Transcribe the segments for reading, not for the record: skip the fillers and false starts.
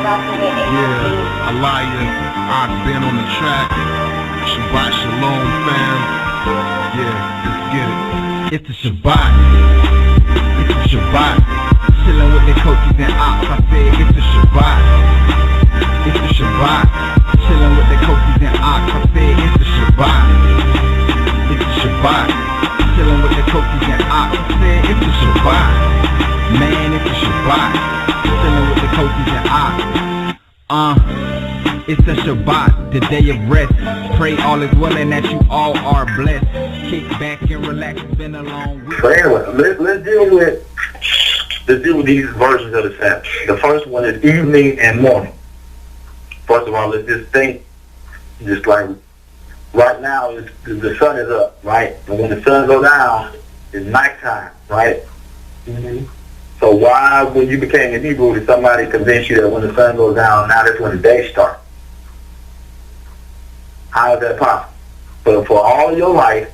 Yeah, Aliyah, I've been on the track. Shabbat Shalom, fam. Yeah, let's get it. It's a Shabbat. It's a Shabbat. Chillin' with the coaches and ops. I said it's a Shabbat. It's a Shabbat. Chillin' with the coaches and ops. I said it's a Shabbat. It's a Shabbat. Chillin' with the coaches and ops. I said it's a Shabbat. Man, it's a Shabbat. Chillin' with the coaches and ops. It's a Shabbat, the day of rest. Pray all is well and that you all are blessed. Kick back and relax, it's been a long week. So anyway, let's deal with these versions of the Sabbath. The first one is evening and morning. First of all, let's just think, just like right now, the sun is up, right? And when the sun goes down, it's nighttime, right? Mm-hmm. So why, when you became a Hebrew, did somebody convince you that when the sun goes down, now that's when the day starts? How is that possible? But for all your life,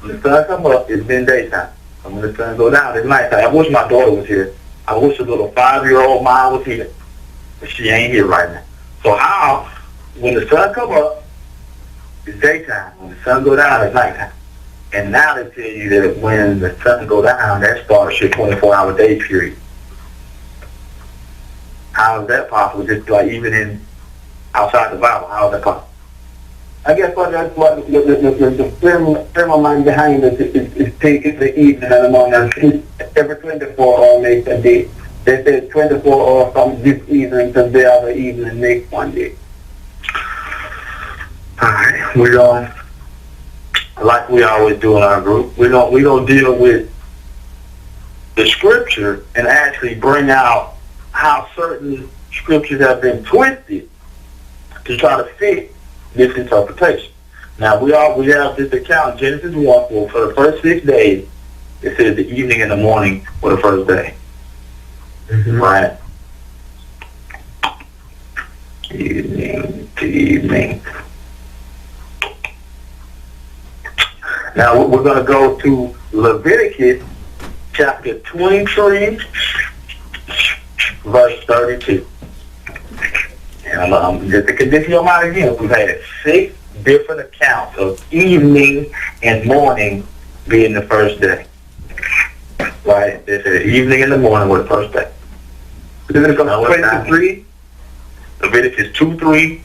when the sun comes up, it's been daytime. And when the sun goes down, it's nighttime. I wish my daughter was here. I wish a little 5-year-old mom was here. But she ain't here right now. So how, when the sun comes up, it's daytime. When the sun goes down, it's nighttime. And now they tell you that when the sun goes down, that starts your 24-hour day period. How is that possible? Just like even in outside the Bible, how is that possible? I guess that's what the frame of mind behind it is taking the evening and the morning. Every 24 hours makes a day. They say 24 hours from this evening to the other evening makes one day. Alright, we're going, like we always do in our group, we're going to deal with the scripture and actually bring out how certain scriptures have been twisted to try to fit this interpretation. Now we have this account, Genesis 1, for the first 6 days, it says the evening and the morning for the first day. Mm-hmm. Right? Evening to evening. Now we're going to go to Leviticus chapter 23, verse 32. And just to condition your mind again, we've had 6 different accounts of evening and morning being the first day. Right? They said evening and the morning were the first day. Leviticus 23, Leviticus 2:3,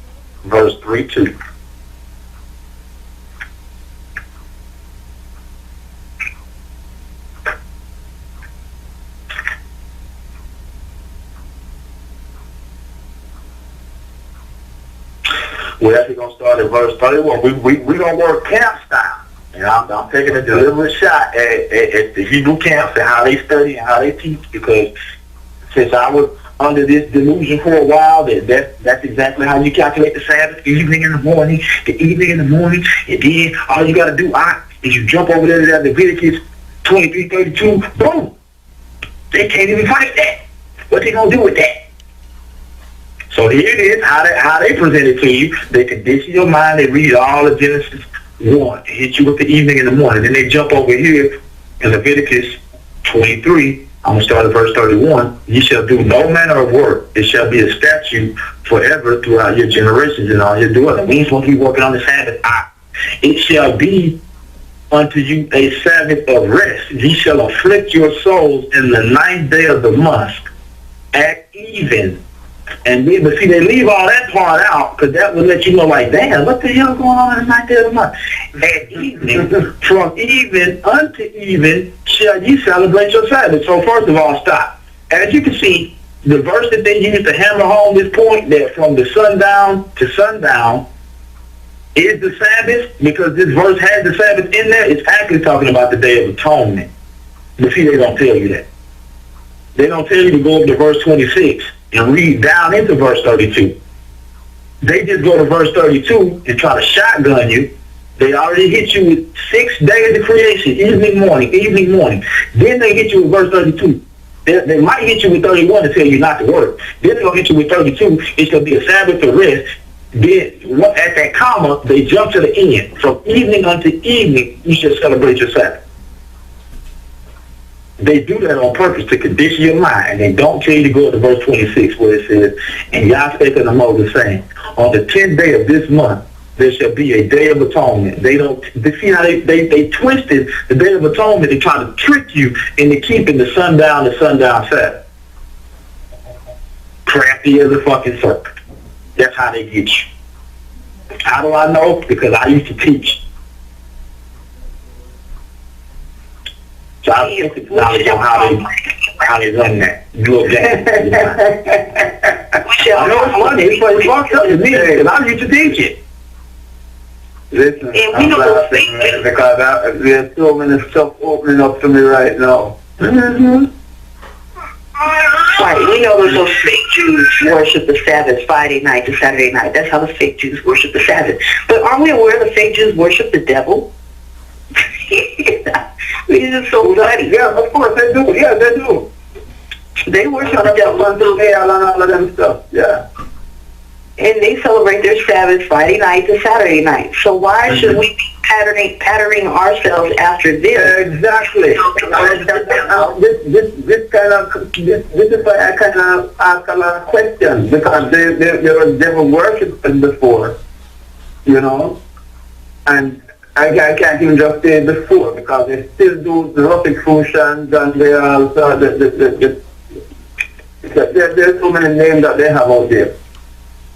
verse 3:2. We're actually going to start at verse 31. We're going to work camp style. And I'm taking a deliberate shot at the Hebrew camps and how they study and how they teach, because since I was under this delusion for a while, that's exactly how you calculate the Sabbath, evening and the morning, and then all you got to do is you jump over there to Leviticus 23:32, boom! They can't even fight that. What they going to do with that? So here it is, how they present it to you. They condition your mind, they read all of Genesis 1, hit you with the evening and the morning. Then they jump over here in Leviticus 23. I'm going to start at verse 31. You shall do no manner of work. It shall be a statute forever throughout your generations and all your dwelling. We ain't supposed to be working on the Sabbath. It shall be unto you a Sabbath of rest. Ye shall afflict your souls in the 9th day of the month at even. And then, but see, they leave all that part out because that would let you know, like, damn, what the hell going on in the 9th day of the month? At evening, from even unto even, shall ye celebrate your Sabbath. So first of all, stop. As you can see, the verse that they use to hammer home this point, that from the sundown to sundown is the Sabbath, because this verse has the Sabbath in there. It's actually talking about the Day of Atonement. But see, they don't tell you that. They don't tell you to go up to verse 26 and read down into verse 32. They just go to verse 32 and try to shotgun you. They already hit you with 6 days of creation, evening, morning. Then they hit you with verse 32. They might hit you with 31 to tell you not to work. Then they're going to hit you with 32. It's going to be a Sabbath of rest. Then at that comma, they jump to the end. From evening unto evening, you should celebrate your Sabbath. They do that on purpose to condition your mind, and they don't tell you to go to verse 26 where it says, and Yah spake unto Moses, saying, on the 10th day of this month there shall be a day of atonement. They see how they twisted the day of atonement to try to trick you into keeping the sundown Sabbath. Crafty as a fucking serpent. That's how they get you. How do I know? Because I used to teach. So I have knowledge on how they run that. Do a game. I know it's funny, but it's fucked up to me because I used to teach it. Listen, I'm laughing because there's so many stuff opening up to me right now. Mm-hmm. Right, we know that those fake Jews worship the Sabbath Friday night to Saturday night. That's how the fake Jews worship the Sabbath. But aren't we aware the fake Jews worship the devil? These are so funny. Yeah, of course they do. Yeah, they do. They worship the devil and all of them stuff. Yeah. And they celebrate their Sabbath Friday night to Saturday night. So why should we be patterning ourselves after this? Exactly. This is why I kind of ask a lot of questions, because they were worshipping before, you know, and I can't even just say before, because they still do the Rosicrucians, and they also there's so many names that they have out there.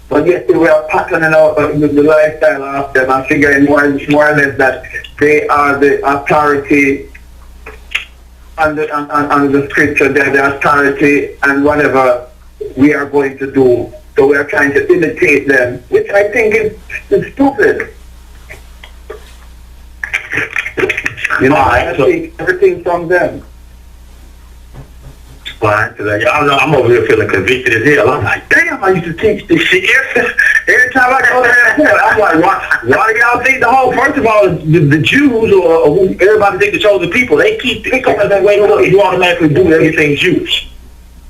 But yes, we are patterning out the lifestyle of them and figuring more or less that they are the authority on the scripture, they're the authority and whatever we are going to do. So we are trying to imitate them, which I think is stupid. You know, I take everything from them. Fine, because y'all know I'm over here feeling convicted as hell. I'm like, damn, I used to teach this shit. Every time I go there, I'm like, why do y'all think first of all, the Jews or everybody think the chosen people, they keep because that way you automatically do everything Jewish.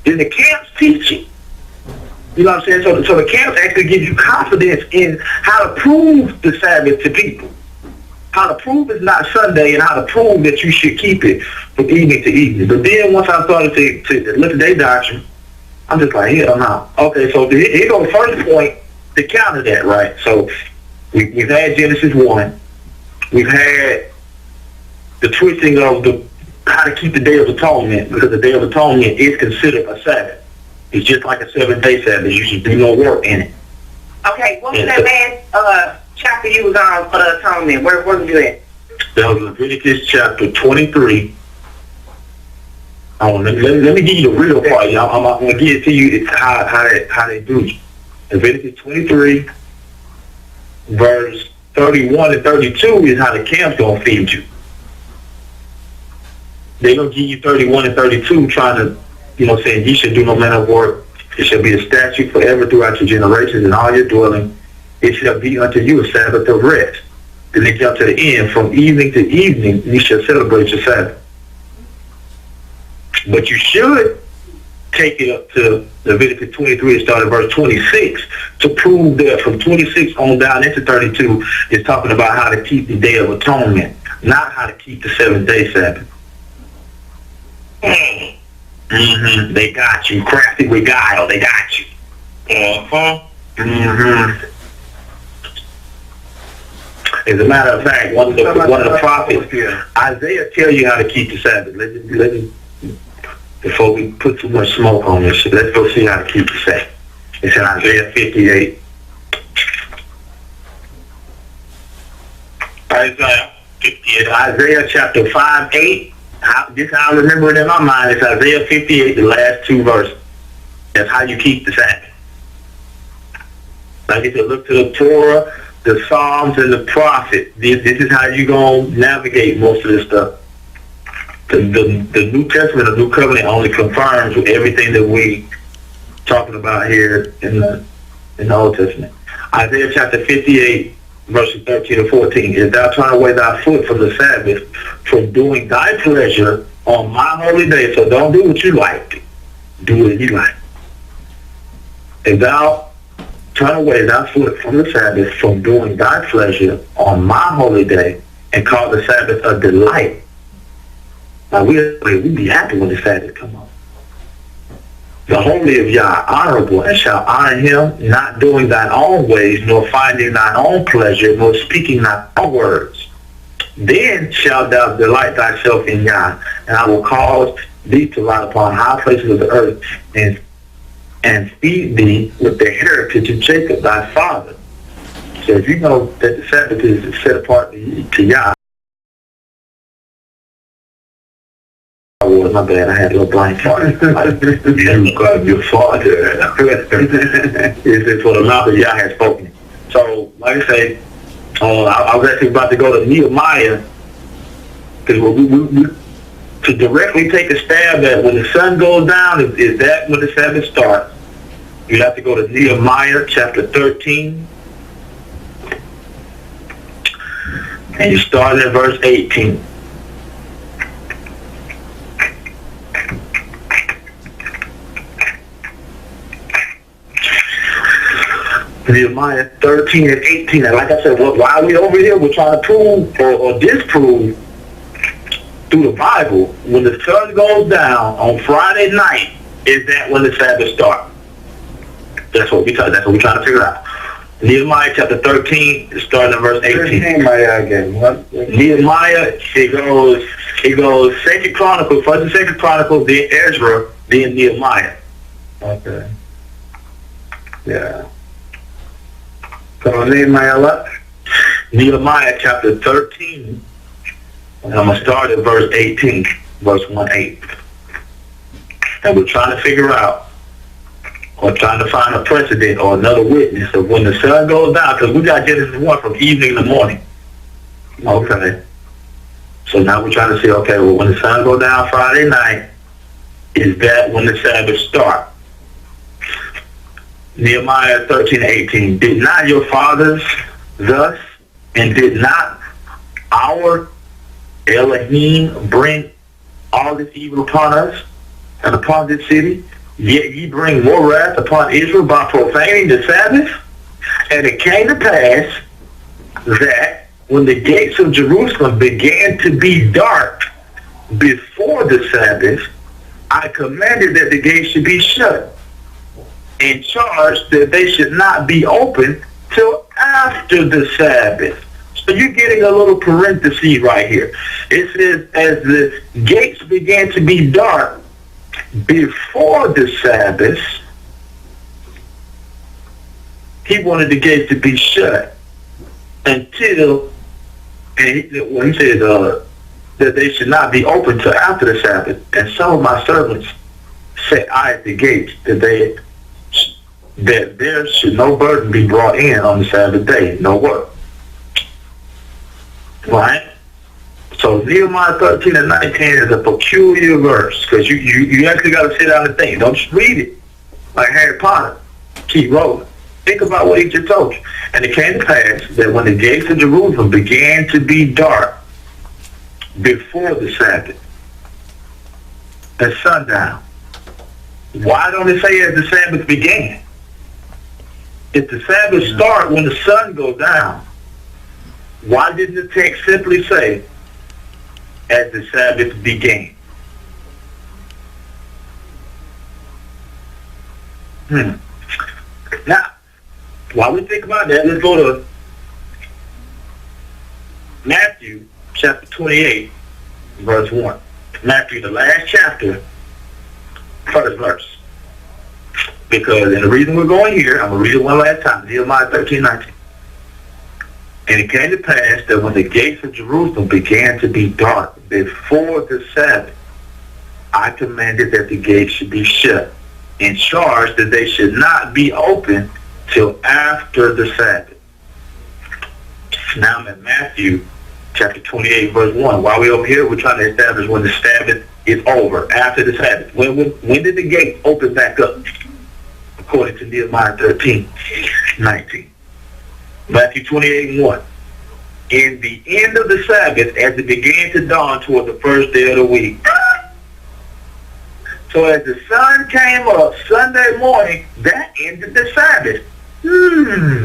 Then the camps teach it. You know what I'm saying? So the camps actually give you confidence in how to prove the Sabbath to people. How to prove it's not Sunday and how to prove that you should keep it from evening to evening. But then once I started to look at their doctrine, I'm just like, hell no. Okay, so here goes the first point to counter that, right? So we've had Genesis 1. We've had the twisting of how to keep the Day of Atonement, because the Day of Atonement is considered a Sabbath. It's just like a 7-day Sabbath. You should do no work in it. Okay, what was that last chapter you was on for the atonement? Where was you at? That was Leviticus chapter 23. Let me give you the real part. I'm going to give it to you. It's how they do it. Leviticus 23, verse 31 and 32 is how the camp's going to feed you. They're going to give you 31 and 32 trying to, saying you should do no manner of work. It shall be a statute forever throughout your generations and all your dwelling. It shall be unto you a Sabbath of rest. Then they jump to the end. From evening to evening, you shall celebrate your Sabbath. But you should take it up to Leviticus 23 and start at verse 26 to prove that from 26 on down into 32 is talking about how to keep the Day of Atonement, not how to keep the 7-day Sabbath. Mm-hmm. They got you. Crafty with guile. They got you. Mm-hmm. As a matter of fact, one of the prophets, Isaiah, tell you how to keep the Sabbath. Let's before we put too much smoke on this shit, let's go see how to keep the Sabbath. It's in Isaiah 58. Isaiah 58. Isaiah chapter 5:8. This how I remember it in my mind. It's Isaiah 58, the last 2 verses. That's how you keep the Sabbath. Like I said, look to the Torah, the Psalms, and the Prophets. This is how you're going to navigate most of this stuff. The New Testament, the New Covenant, only confirms everything that we talking about here in the Old Testament. Isaiah chapter 58, verses 13 and 14. If thou turn away thy foot from the Sabbath, from doing thy pleasure on my holy day, so don't do what you like, do what you like. If thou turn away thy foot from the Sabbath, from doing thy pleasure on my holy day, and call the Sabbath a delight. We be happy when the Sabbath come up. The holy of Yah honorable, and shall honor him, not doing thine own ways, nor finding thine own pleasure, nor speaking thine own words. Then shalt thou delight thyself in Yah, and I will cause thee to lie upon high places of the earth, and feed thee with the heritage of Jacob thy father. So if you know that the Sabbath is set apart to Yah, my bad, I had a little blind spot. Like, you God, your father. It's for the mouth of Yah has spoken. So, like I say, I was actually about to go to Nehemiah, because to directly take a stab at when the sun goes down, is that when the Sabbath starts? You have to go to Nehemiah chapter 13, and you start at verse 18. Nehemiah 13 and 18. And like I said, why are we over here? We're trying to prove or disprove through the Bible, when the sun goes down on Friday night, is that when the Sabbath starts? That's what we're trying to figure out. Nehemiah chapter 13, starting at verse 18. Nehemiah again. What? Nehemiah, it goes Second Chronicles, First and Second Chronicles, then Ezra, then Nehemiah. Okay. Yeah. So Nehemiah what? Nehemiah chapter 13, and I'm going to start at verse 18, verse 1-8. And we're trying to figure out, or trying to find a precedent or another witness of when the sun goes down, because we got Genesis 1 from evening to morning. Okay. So now we're trying to see, okay, well, when the sun goes down Friday night, is that when the Sabbath starts? Nehemiah 13:18. Did not your fathers thus, and did not our Elohim bring all this evil upon us and upon this city? Yet ye bring more wrath upon Israel by profaning the Sabbath? And it came to pass that when the gates of Jerusalem began to be dark before the Sabbath, I commanded that the gates should be shut, and charged that they should not be open till after the Sabbath. So you're getting a little parenthesis right here. It says, as the gates began to be dark before the Sabbath, he wanted the gates to be shut until, when he said that they should not be open till after the Sabbath. And some of my servants set eye at the gates, that there should no burden be brought in on the Sabbath day, no work. Right? So Nehemiah 13 and 19 is a peculiar verse, because you actually got to sit down and think. Don't just read it like Harry Potter. Keep rolling. Think about what he just told you. And it came to pass that when the gates of Jerusalem began to be dark before the Sabbath, at sundown. Why don't it say as the Sabbath began? If the Sabbath start when the sun goes down, why didn't the text simply say as the Sabbath began? Now, while we think about that, let's go to Matthew chapter 28, verse 1. Matthew, the last chapter, first verse. Because, and the reason we're going here, I'm going to read it one last time, Nehemiah 13:19. And it came to pass that when the gates of Jerusalem began to be dark before the Sabbath, I commanded that the gates should be shut, and charged that they should not be open till after the Sabbath. Now I'm in Matthew chapter 28, verse 1. While we're over here, we're trying to establish when the Sabbath is over, after the Sabbath. When did the gate open back up? According to Nehemiah 13:19. Matthew 28:1. In the end of the Sabbath, as it began to dawn toward the first day of the week. So as the sun came up Sunday morning, that ended the Sabbath.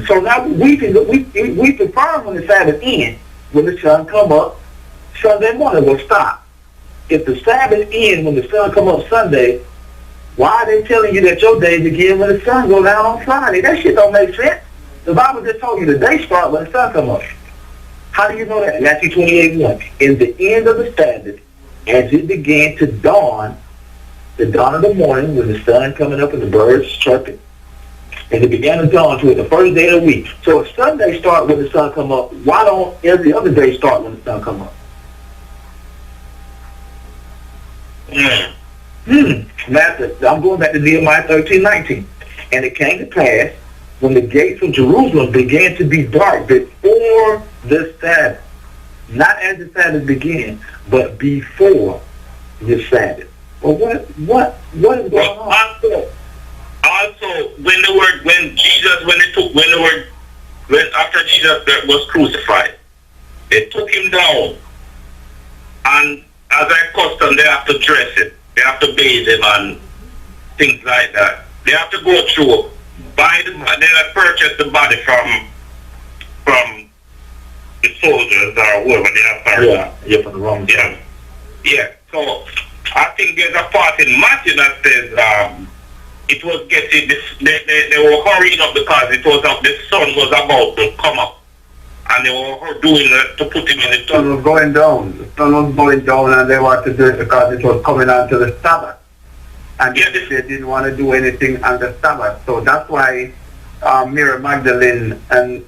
So now we confirm when the Sabbath ends, when the sun come up Sunday morning. Will stop. if the Sabbath ends when the sun come up Sunday, why are they telling you that your day begin when the sun go down on Friday? That shit don't make sense. The Bible just told you the day start when the sun come up. How do you know that? Matthew 28:1. In the end of the Sabbath, as it began to dawn, the dawn of the morning, when the sun coming up and the birds chirping, and it began to dawn to it the first day of the week. So if Sunday start when the sun come up, why don't every other day start when the sun come up? Master, I'm going back to Nehemiah 13:19. And it came to pass when the gates of Jerusalem began to be dark before the Sabbath, not as the Sabbath began, but before the Sabbath. Well, what is going on? Also, when after Jesus was crucified, they took him down, and as a custom, they have to dress him, they have to bathe him, and things like that. They have to go through, they have purchased the body from the soldiers or whoever they have purchased. From the Romans. Yeah. So I think there's a part in Matthew that says it was getting they were hurrying up because the sun was about to come up, and they were doing it to put him in the sun was going down. The sun was going down, and they wanted to do it because it was coming on to the Sabbath, and they didn't want to do anything on the Sabbath. So that's why Mary Magdalene and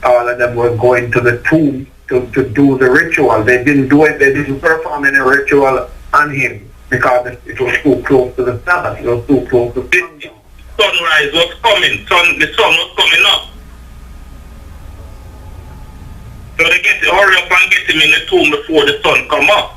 all of them were going to the tomb to do the ritual. They didn't do it. They didn't perform any ritual on him, because it was too close to the Sabbath. It was too close to the sunrise was coming. The sun was coming up. So they get to hurry up and get him in the tomb before the sun come up.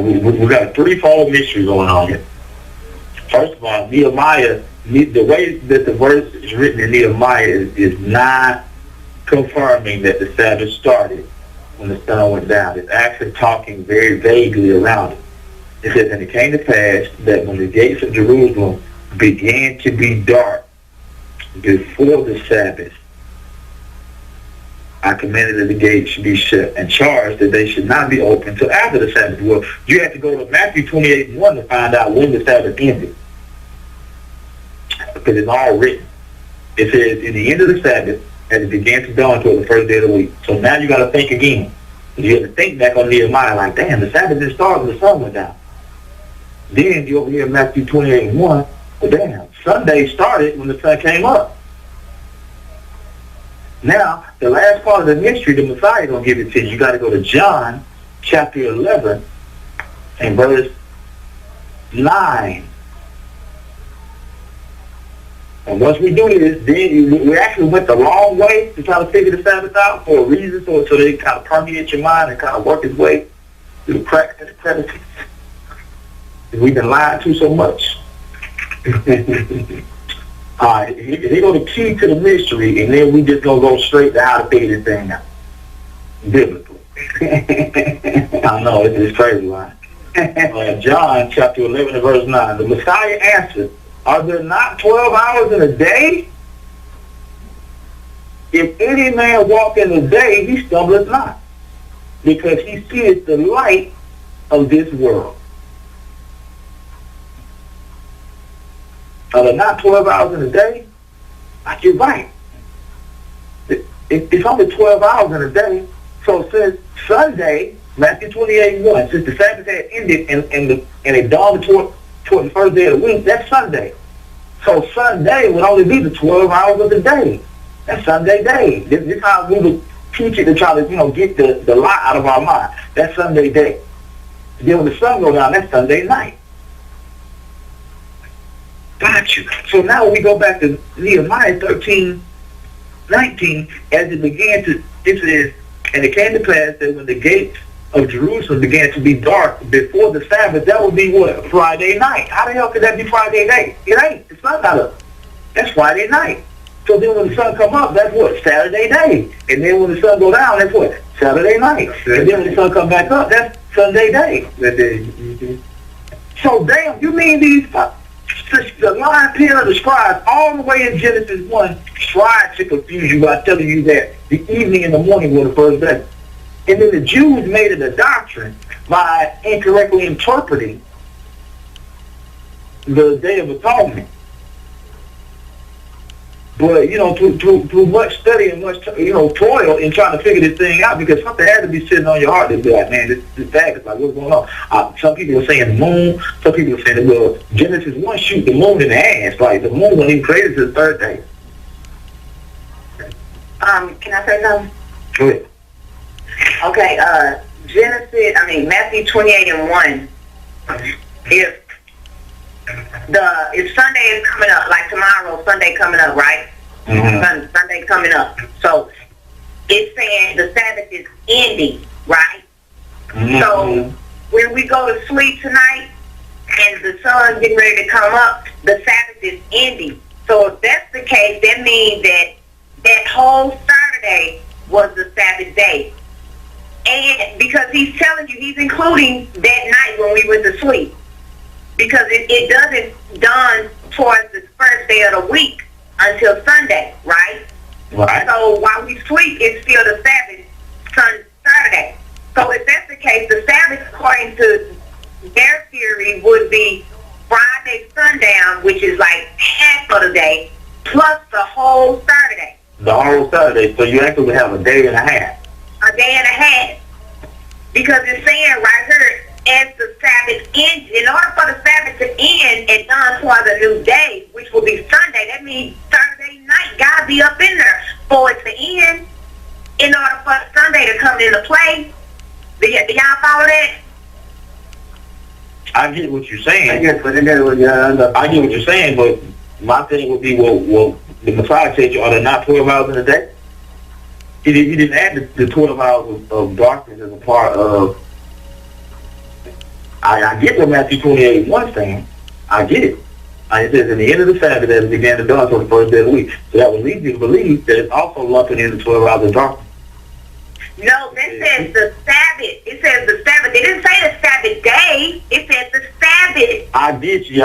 We got a threefold mystery going on here. First of all, Nehemiah, the way that the verse is written in Nehemiah is not confirming that the Sabbath started when the sun went down. It's actually talking very vaguely around it. It says, and it came to pass that when the gates of Jerusalem began to be dark before the Sabbath, I commanded that the gates should be shut and charged that they should not be open until after the Sabbath. Well, you have to go to Matthew 28:1 to find out when the Sabbath ended, because it's all written. It says, in the end of the Sabbath, as it began to dawn toward the first day of the week. So now you got to think again. You have to think back on Nehemiah, like, damn, the Sabbath didn't start when the sun went down. Then you over here in Matthew 28:1, well, damn, Sunday started when the sun came up. Now, the last part of the mystery, the Messiah is going to give it to you. You got to go to John chapter 11 and verse 9. And once we do this, then we actually went the long way to try to figure the Sabbath out for a reason, so they kind of permeate your mind and kind of work its way through the cracks and the crevices. We've been lied to so much. All right, here go the key to the mystery, and then we just gonna go straight to how to figure this thing out biblically. I know it's crazy, right? John chapter 11 and verse 9. The Messiah answered, "Are there not 12 hours in a day? If any man walk in the day, he stumbleth not, because he seeth the light of this world." Are there not 12 hours in a day? Like, you're right. It's only 12 hours in a day. So since Sunday, Matthew 28:1, since the Sabbath had ended and it dawned toward the first day of the week, that's Sunday. So Sunday would only be the 12 hours of the day. That's Sunday day. This is how we would teach it to try to, get the lie out of our mind. That's Sunday day. Then when the sun goes down, that's Sunday night. Got you. So now we go back to Nehemiah 13:19. As it began to, it says, and it came to pass that when the gates of Jerusalem began to be dark before the Sabbath, that would be what? Friday night. How the hell could that be Friday night? It ain't. It's not that. That's Friday night. So then when the sun come up, that's what? Saturday day. And then when the sun go down, that's what? Saturday night. And then when the sun come back up, that's Sunday day. So damn, you mean the line pen of the scribes all the way in Genesis 1 tried to confuse you by telling you that the evening and the morning were the first day. And then the Jews made it a doctrine by incorrectly interpreting the Day of Atonement. But, through much study and much, toil in trying to figure this thing out, because something had to be sitting on your heart to be like, man, this bag is like, what's going on? Some people are saying the moon. Some people are saying, well, Genesis 1 shoot the moon in the ass. Like, the moon wasn't even created till the third day. Can I say something? Go ahead. Okay, Matthew 28:1. If Sunday is coming up, like tomorrow, Sunday coming up, right? Mm-hmm. Sunday coming up. So it's saying the Sabbath is ending, right? Mm-hmm. So when we go to sleep tonight and the sun's getting ready to come up, the Sabbath is ending. So if that's the case, that means that whole Saturday was the Sabbath day. And because he's telling you, he's including that night when we went to sleep. Because it doesn't dawn towards the first day of the week until Sunday, right? Right. So while we sleep, it's still the Sabbath, Saturday. So if that's the case, the Sabbath, according to their theory, would be Friday sundown, which is like half of the day, plus the whole Saturday. The whole Saturday. So you actually have a day and a half. A day and a half. Because it's saying right here, as the Sabbath ends, in order for the Sabbath to end and dawn towards a new day, which will be Sunday, that means Saturday night, God be up in there for it to end. In order for Sunday to come into play, do y'all follow that? I get what you're saying. I get what you're saying, but my thing would be, well, the Messiah said, are there not 12 hours in a day? He didn't add the 12 hours of darkness as a part of. I get what Matthew 28:1 saying. I get it. It says, in the end of the Sabbath, as it began to dawn until the first day of the week. So that would lead you to believe that it's also lumping in the 12 hours of darkness. No, that says the Sabbath. It says the Sabbath. It didn't say the Sabbath day. It says the Sabbath. I get you.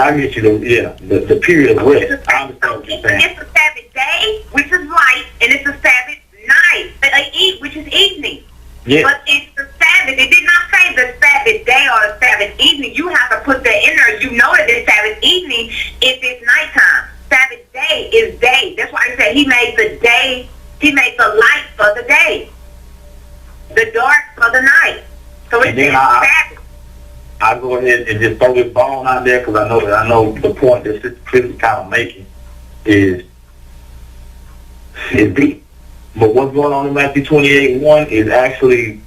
The period of rest. I understand what you're saying. It's the Sabbath day, which is light, and it's the Sabbath night, which is evening. Yeah. But it's the Sabbath. It did not say the Sabbath day or the Sabbath evening. You have to put that in there. You know that it's Sabbath evening if it's nighttime. Sabbath day is day. That's why I said he made the day, he made the light for the day, the dark for the night. So it's Sabbath. I'll go ahead and just throw this ball out there because I know the point that Sister Chris is kind of making is deep. But what's going on in Matthew 28:1 is actually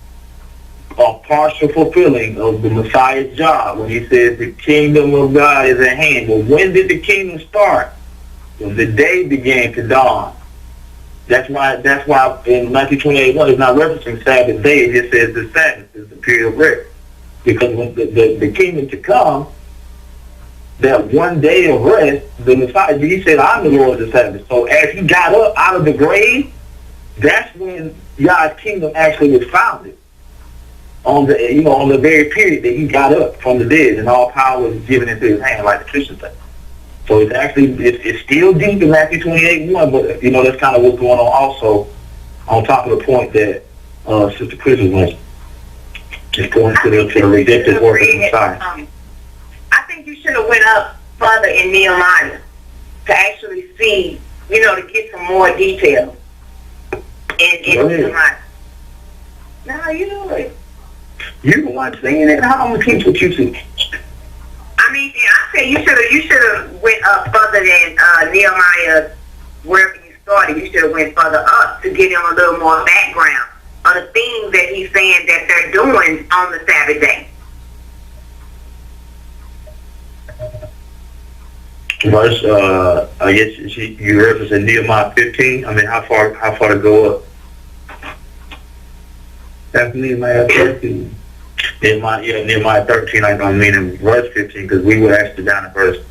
a partial fulfilling of the Messiah's job when he says the kingdom of God is at hand. Well, when did the kingdom start? When the day began to dawn. That's why in Matthew 28:1 it's not referencing Sabbath day. It just says the Sabbath is the period of rest. Because when the kingdom to come, that one day of rest, the Messiah, he said, I'm the Lord of the Sabbath. So as he got up out of the grave, that's when God's kingdom actually was founded. On the very period that he got up from the dead and all power was given into his hand, like the Christians say. So it's still deep in Matthew 28:1, but that's kind of what's going on also on top of the point that Sister Chris was mentioning. Just going to the redemptive work of the Messiah. I think you should have went up further in Nehemiah to actually see, to get some more detail. In Nehemiah. No, you're the one saying it. How I'm gonna teach what you see? I said you should have went up further than Nehemiah, wherever you started. You should have went further up to give him a little more background on the things that he's saying that they're doing on the Sabbath day. Verse, I guess you referenced in Nehemiah 15. How far to go up? That's Nehemiah 13. Nehemiah 13, in verse 15, because we were actually down in verse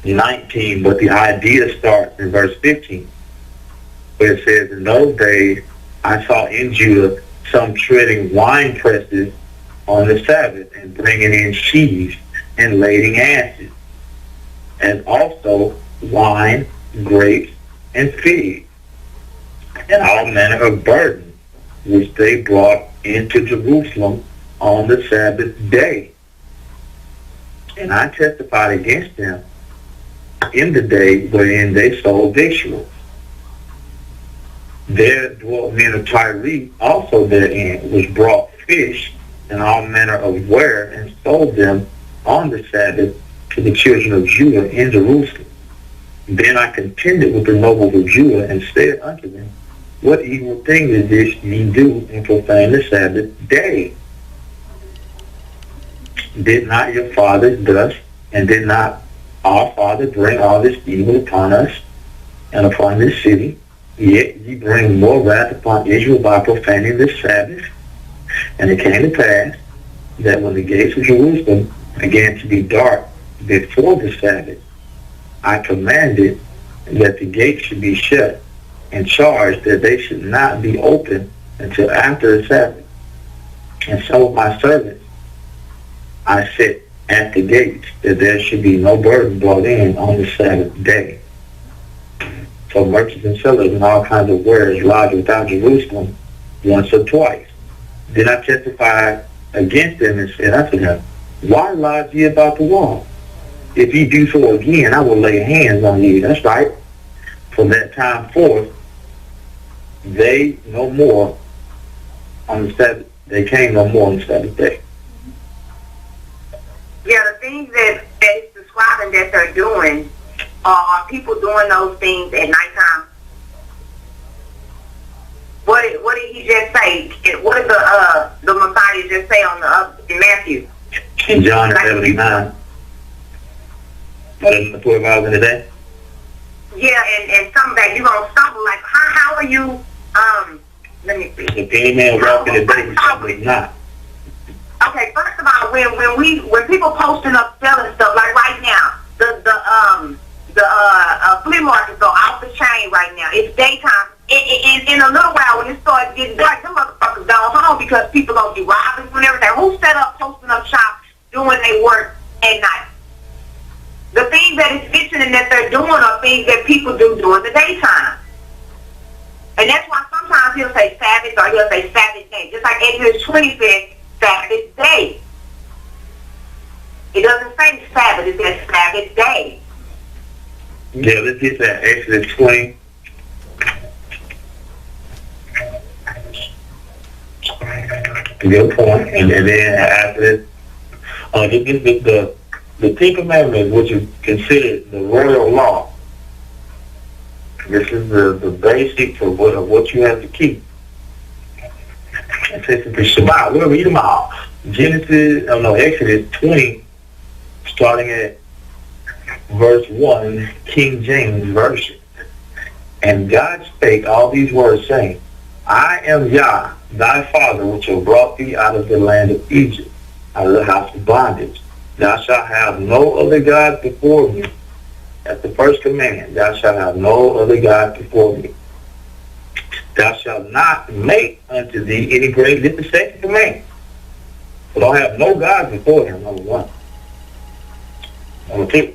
19, but the idea starts in verse 15, where it says, in those days I saw in Judah some treading wine presses on the Sabbath, and bringing in sheaves and lading asses, and also wine, grapes, and figs, and all manner of burden, which they brought into Jerusalem on the Sabbath day. And I testified against them in the day wherein they sold victuals. There dwelt men of Tyre also therein, which brought fish and all manner of ware, and sold them on the Sabbath to the children of Judah in Jerusalem. Then I contended with the nobles of Judah, and said unto them, What evil thing is this ye do, and profane the Sabbath day? Did not your fathers thus, and did not our father bring all this evil upon us and upon this city? Yet ye bring more wrath upon Israel by profaning the Sabbath. And it came to pass that when the gates of Jerusalem began to be dark before the Sabbath, I commanded that the gates should be shut, and charged that they should not be opened until after the Sabbath. And some of my servants I set at the gates, that there should be no burden brought in on the Sabbath day. So merchants and sellers and all kinds of wares lodged without Jerusalem once or twice. Then I testified against them, and said unto them, Why lodge ye about the wall? If ye do so again, I will lay hands on you. That's right. From that time forth, they no more on the Sabbath. They came no more on the Sabbath day. Yeah, the things that it's describing that they're doing, are people doing those things at nighttime? What did he just say? What did the Messiah just say in Matthew? In John 11:9. 12 hours in a day? Yeah, and some of that you're going to stumble. Like, how are you, let me see. If any man walk in the day, he stumble not. Okay, first of all, when people posting up selling stuff, like right now, the flea markets are off the chain right now. It's daytime. In a little while, when it starts getting dark, them motherfuckers down home because people gonna be robbing and everything. Who set up posting up shop doing their work at night? The things that is mentioning that they're doing are things that people do during the daytime. And that's why sometimes he'll say Sabbath or he'll say Sabbath day. Just like Exodus 20 says Sabbath day. It doesn't say Sabbath, it says Sabbath day. Yeah, let's get that. Exodus 20. Good point. And then after this, the Ten Commandments, which is considered the royal law. This is the basics of what you have to keep. It says the Shabbat. We'll read them all. Exodus 20, starting at verse 1, King James Version. And God spake all these words, saying, I am Yah, thy father, which have brought thee out of the land of Egypt, out of the house of bondage. Thou shalt have no other God before me. That's the first command. Thou shalt have no other God before me. Thou shalt not make unto thee any graven. This is the second command. So don't have no God before him, number one. Number two,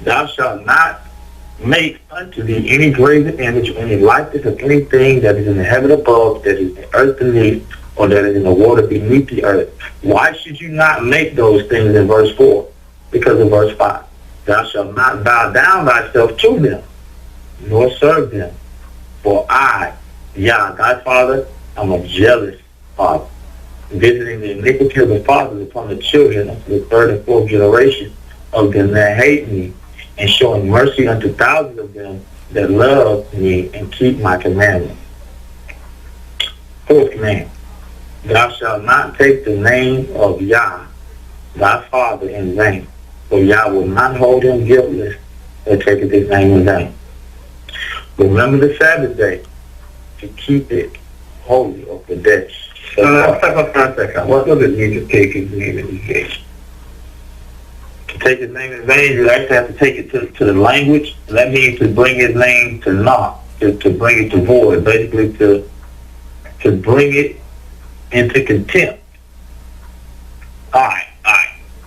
thou shalt not make unto thee any graven image or any likeness of anything that is in the heaven above, that is in the earth beneath, or that is in the water beneath the earth. Why should you not make those things in verse 4? Because of verse 5. Thou shalt not bow down thyself to them, nor serve them. For I, Yah, thy father, am a jealous father, visiting the iniquity of the fathers upon the children unto the third and fourth generation of them that hate me, and showing mercy unto thousands of them that love me and keep my commandments. Fourth command. Thou shalt not take the name of Yah, thy father, in vain, for Yah will not hold him guiltless that taketh his name in vain. Remember the Sabbath day to keep it holy of the day. Let's talk about for a second. What does it mean to take his name in vain? To take his name in vain, you actually have to take it to the language. That means to bring his name to naught, to bring it to void, basically to bring it into contempt. Alright.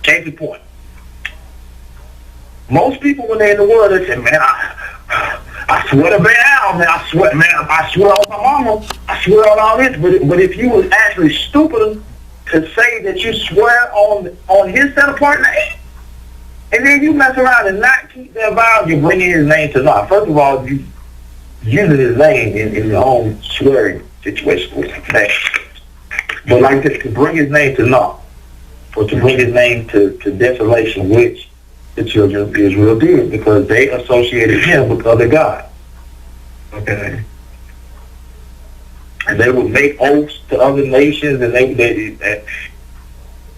Case in point. Most people when they're in the world, they say, man, I swear to God, man, I swear on my mama, I swear on all this. But if you was actually stupid to say that you swear on his set apart name, and then you mess around and not keep that vow, you're bringing his name to naught. First of all, you using his name in your own swearing situation. But like this, to bring his name to naught, or to bring his name to desolation, which the children of Israel did, because they associated him with other gods. Okay? And they would make oaths to other nations, and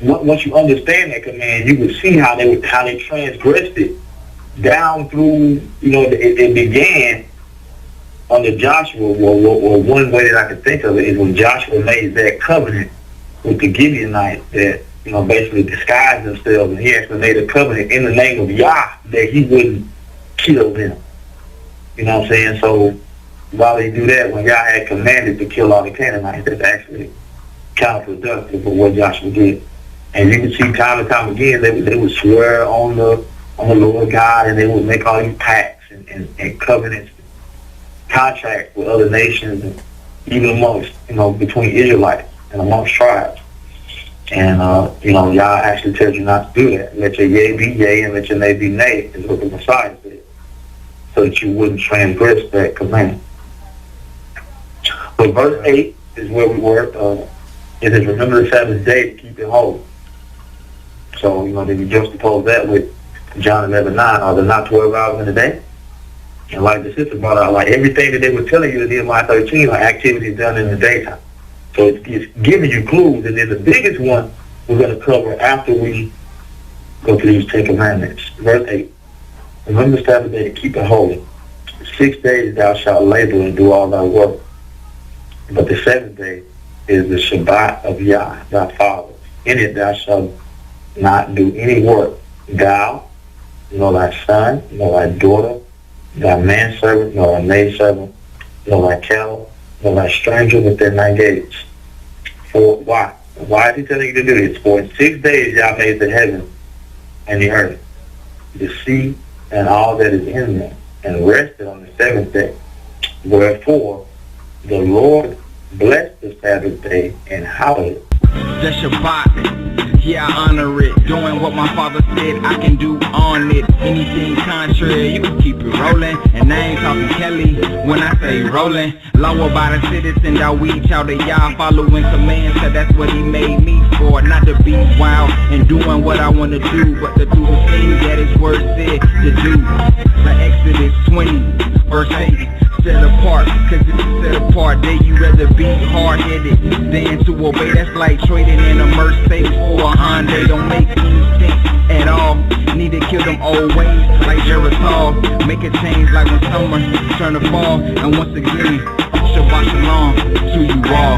once you understand that command, you would see how they transgressed it down through, it began under Joshua. Well, one way that I can think of it is when Joshua made that covenant with the Gibeonites that, basically disguised themselves, and he actually made a covenant in the name of Yah that he wouldn't kill them. You know what I'm saying? So while they do that, when Yah had commanded to kill all the Canaanites, that's actually counterproductive of what Joshua did. And you can see time and time again, they would swear on the Lord God, and they would make all these pacts and covenants, contracts with other nations, and even amongst, between Israelites and amongst tribes. And, Yah actually tells you not to do that. Let your yea be yea and let your nay be nay, is what the Messiah said, so that you wouldn't transgress that command. But verse 8 is where we were. It says, remember the Sabbath day to keep it holy. So, then you juxtapose that with John 11:9. Are there not 12 hours in a day? And like the sister brought out, like everything that they were telling you in Nehemiah 13 are activities done in the daytime. So it's giving you clues, and then the biggest one we're going to cover after we go through these 10 commandments. Verse 8. Remember the Sabbath day to keep it holy. 6 days thou shalt labor and do all thy work. But the 7th day is the Shabbat of Yah, thy Father. In it thou shalt not do any work, thou, nor thy son, nor thy daughter, thy manservant, nor thy maidservant, nor thy cattle, nor thy stranger within thy gates. For why? Why is he telling you to do this? For in 6 days Yah made the heaven and the earth, the sea, and all that is in them, and rested on the 7th day. Wherefore the Lord blessed the Sabbath day and hallowed it. The Shabbat, yeah, I honor it. Doing what my father said I can do on it. Anything contrary, you can keep it rolling. And I ain't talking Kelly when I say rolling. Law by the citizen that we child of Yah, following commands, so that's what he made me for. Not to be wild and doing what I want to do, but to do the thing that his word said to do. Like Exodus 20, verse 8. Set apart, cause if you set apart, then you rather be hard-headed than to obey. That's like trading in a Mercedes for a Honda. Don't make any sense at all. Need to kill them old ways like Geritol. Make a change like when summer turn to fall. And once again, Shabbat Shalom to you all.